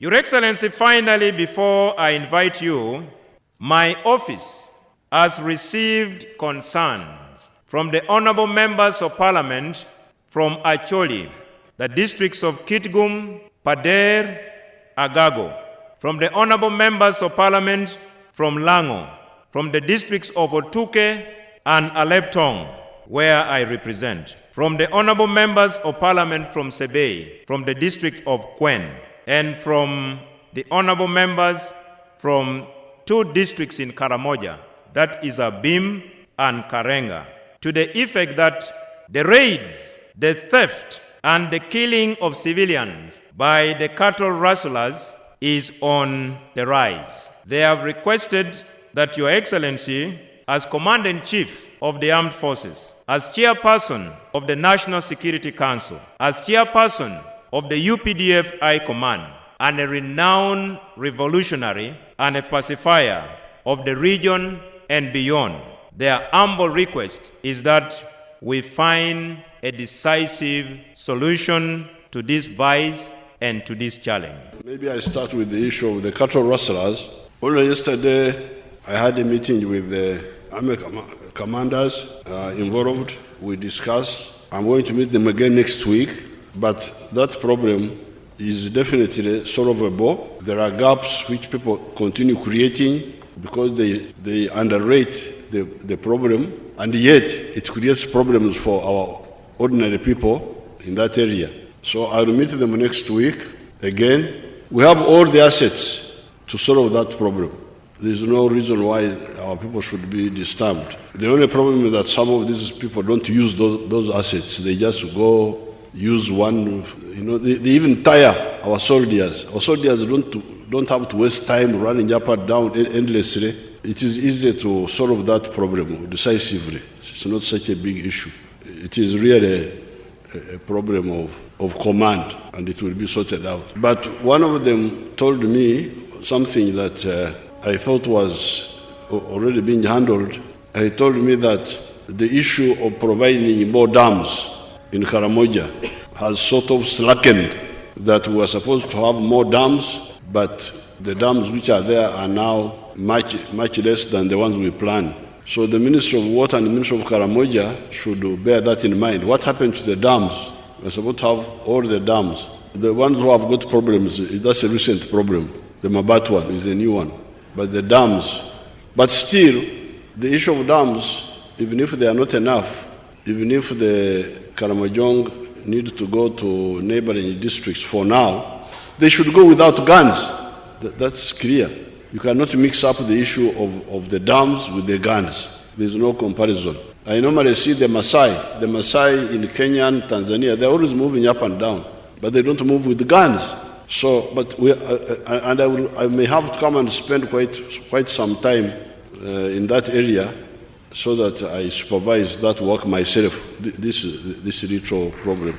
Your Excellency, finally, before I invite you, my office has received concerns from the honorable members of parliament from Acholi, the districts of Kitgum, Pader, Agago, from the honorable members of parliament from Lango, from the districts of Otuke and Aleptong, where I represent, from the honorable members of parliament from Sebei, from the district of Kwen, and from the honorable members from 2 districts in Karamojong, that is Abim and Karenga, to the effect that the raids, the theft, and the killing of civilians by the cattle rustlers is on the rise. They have requested that Your Excellency, as Commander-in-Chief of the Armed Forces, as Chairperson of the National Security Council, as Chairperson of the UPDF High Command, and a renowned revolutionary and a pacifier of the region and beyond, their humble request is that we find a decisive solution to this vice and to this challenge. Maybe I start with the issue of the cattle rustlers. Only yesterday, I had a meeting with the army commanders involved. We discussed. I'm going to meet them again next week, but that problem is definitely solvable. There are gaps which people continue creating because they underrate the problem, and yet it creates problems for our ordinary people in that area. So I'll meet them next week again. We have all the assets to solve that problem. There's no reason why our people should be disturbed. The only problem is that some of these people don't use those assets. They just go use one, they even tire our soldiers. Our soldiers don't have to waste time running up and down endlessly. It is easier to solve that problem decisively. It's not such a big issue. It is really a problem of command, and it will be sorted out. But one of them told me something that I thought was already being handled. He told me that the issue of providing more dams in Karamojong has sort of slackened, that we are supposed to have more dams, but the dams which are there are now much less than the ones we planned. So the Minister of Water and the Minister of Karamojong should bear that in mind. What happened to the dams? We're supposed to have all the dams. The ones who have got problems, that's a recent problem. The Mabat one is a new one. But the dams, but still, the issue of dams, even if they are not enough, even if the Karamojong need to go to neighboring districts for now, they should go without guns. That's clear. You cannot mix up the issue of the dams with the guns. There's no comparison. I normally see the Maasai. The Maasai in Kenya and Tanzania, they're always moving up and down, but they don't move with guns. So, but I may have to come and spend quite some time in that area, so that I supervise that work myself. This ritual problem.